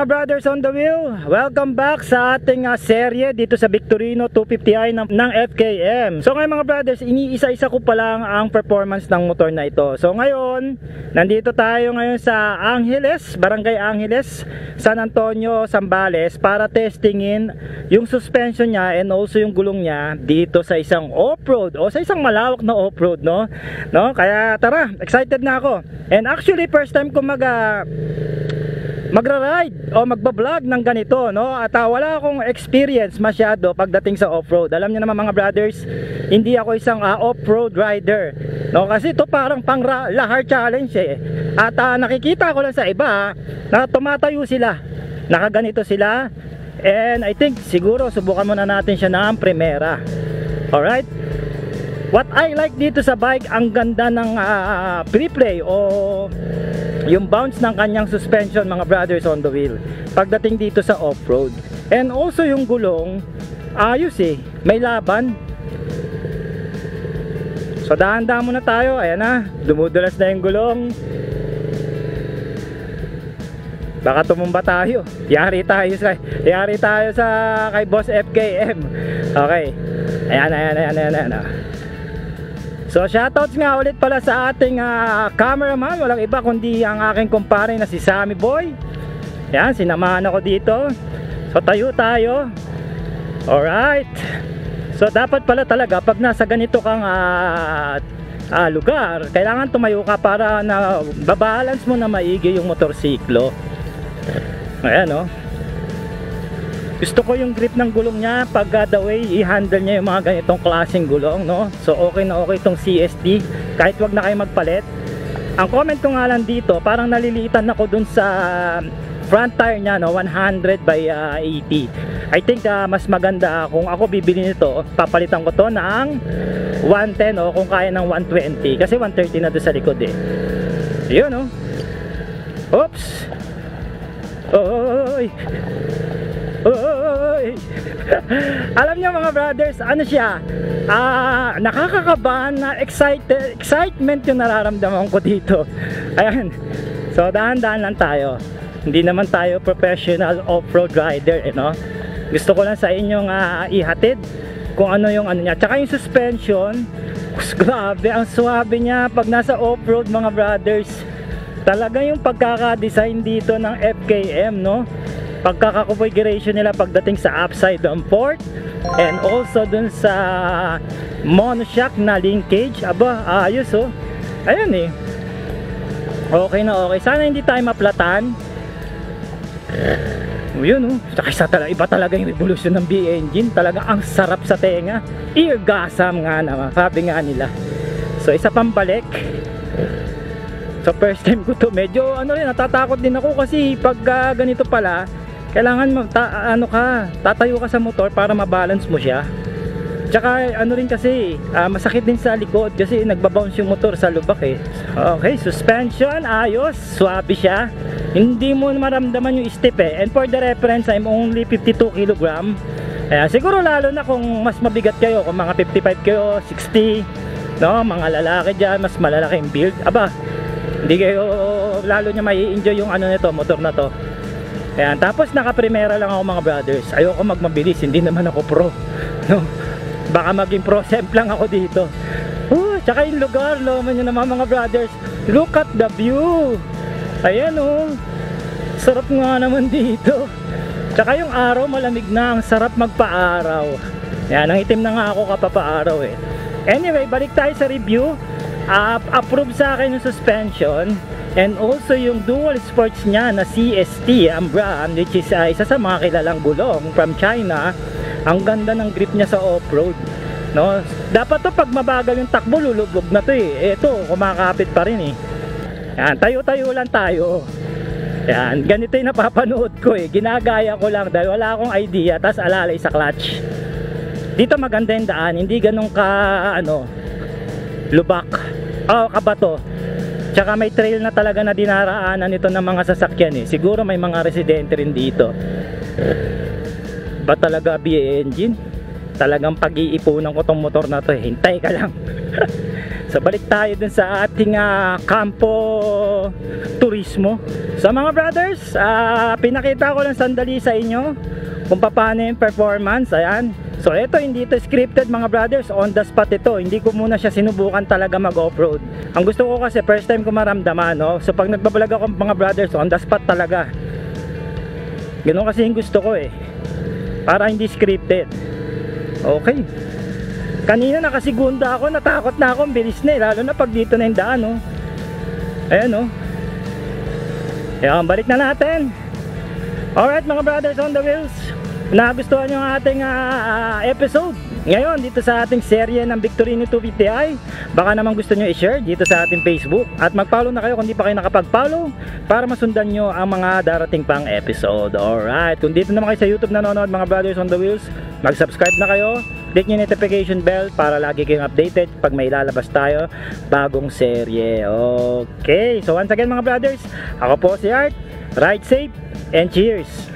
mga brothers on the wheel, welcome back sa ating serye dito sa Victorino 250i ng FKM. So ngayon mga brothers, iniisa-isa ko pa lang ang performance ng motor na ito. So ngayon, nandito tayo ngayon sa Angeles, Barangay Angeles, San Antonio, Zambales para testingin yung suspension niya and also yung gulong niya dito sa isang off-road o sa isang malawak na off-road, no? Kaya tara, excited na ako. And actually first time ko magra-ride o magba-vlog ng ganito, no? At wala akong experience masyado pagdating sa off-road. Alam niyo naman mga brothers, hindi ako isang off-road rider, no? Kasi ito parang lahar challenge eh. At nakikita ko lang sa iba na tumatayo sila, nakaganito sila. And I think siguro subukan muna natin siya ng primera. Alright? What I like dito sa bike, ang ganda ng pre-play o yung bounce ng kanyang suspension mga brothers on the wheel pagdating dito sa off-road. And also yung gulong, ayos eh, may laban. So dahan-dahan muna tayo. Ayan na, dumudulas na yung gulong. Baka tumumba tayo. Yari tayo sa kay Boss FKM. Okay. Ayan. So shoutouts nga ulit pala sa ating cameraman. Walang iba kundi ang aking kumpare na si Sammy Boy. Yan, sinamahan ako dito. So tayo tayo. Alright. So dapat pala talaga pag nasa ganito kang lugar, kailangan tumayo ka para na babalance mo na maigi yung motorsiklo. Ayan, no? Gusto ko yung grip ng gulong niya pag the way i-handle niya yung mga ganitong klaseng gulong, no? So okay na okay itong CST kahit wag na kayo magpalit. Ang comment ko nga lang dito, parang naliliitan ako dun sa front tire niya, no? 100 by 80. I think mas maganda kung ako bibili nito, papalitan ko to ng 110 o kung kaya ng 120 kasi 130 na doon sa likod eh. Yun, no? Oops. Oy. Alam niyo mga brothers, ano siya, nakakakabahan na excitement yung nararamdaman ko dito. Ayan. So dahan-dahan lang tayo. Hindi naman tayo professional off-road rider, no? Gusto ko lang sa inyong ihatid kung ano yung ano niya. Tsaka yung suspension, grabe, ang suwabe niya pag nasa off-road mga brothers. Talaga yung pagkaka-design dito ng FKM, no? Pagkaka-configuration nila pagdating sa upside down port and also dun sa monoshock na linkage. Aba, ayos oh. Ayun eh. Okay na okay. Sana hindi tayo maplatan. Yun oh. Tsaka iba talaga yung revolution ng B engine. Talaga ang sarap sa tenga. Eargasm nga naman, sabi nga nila. So isa pang balik. So first time ko to, medyo natatakot din ako kasi pag ganito pala, kailangan tatayo ka sa motor para mabalance mo siya. Tsaka rin kasi, masakit din sa likod kasi nagbabounce yung motor sa lubak eh. Okay, suspension, ayos, swabe siya. Hindi mo maramdaman yung step eh. And for the reference, I'm only 52 kg. Siguro lalo na kung mas mabigat kayo, kung mga 55 kayo, 60, no? Mga lalaki dyan, mas malalaking build. Aba, hindi kayo lalo niya mai-enjoy yung nito, motor na to. Ayan, tapos naka-primera lang ako mga brothers. Ayoko magmabilis, hindi naman ako pro, no? Baka maging pro semp lang ako dito. Tsaka yung lugar, loman nyo naman mga brothers. Look at the view. Ayan oh. Sarap nga naman dito. Tsaka yung araw malamig na, ang sarap magpa-araw. Ayan, ang itim na nga ako kapapa-araw eh. Anyway, balik tayo sa review. Approve sa akin yung suspension and also yung dual sports niya na CST ang brand, which is isa sa mga kilalang gulong from China. Ang ganda ng grip niya sa off-road, no? Dapat to pag mabagal yung takbo lulubog na to eh. Ito kumakapit pa rin eh. Yan, tayo-tayo lang tayo. Yan, ganito yung napapanood ko eh. Ginagaya ko lang dahil wala akong idea, tas alalay sa clutch. Dito maganda yung daan, hindi ganun lubak, kabato. Tsaka may trail na talaga na dinaraanan nito ng mga sasakyan eh. Siguro may mga residente rin dito. Ba talaga B engine? Talagang pag-iipunan ko tong motor na to eh. Hintay ka lang. So balik tayo dun sa ating kampo turismo. So mga brothers, pinakita ko lang sandali sa inyo kung paano yung performance. Ayan. So ito, hindi ito scripted mga brothers, on the spot ito. Hindi ko muna siya sinubukan talaga mag off-road. Ang gusto ko kasi first time ko maramdaman, no? So pag nagbablog ako mga brothers, on the spot talaga. Ganun kasi yung gusto ko eh, para hindi scripted. Okay. Kanina nakasigunda ako, natakot na ako, bilis na eh, lalo na pag dito na yung daan, no? Ayan, no? Ayan, balik na natin. Alright mga brothers on the wheels, nagustuhan nyo ang ating episode ngayon dito sa ating serye ng Victorino 250i. Baka naman gusto nyo i-share dito sa ating Facebook, at mag-follow na kayo kung di pa kayo nakapag-follow para masundan nyo ang mga darating pang episode. Alright, kung dito naman kayo sa YouTube nanonood mga brothers on the wheels, mag-subscribe na kayo, click nyo yung notification bell para lagi kayong updated pag may lalabas tayo bagong serye. Okay, so once again mga brothers, ako po si Art. Ride safe and cheers!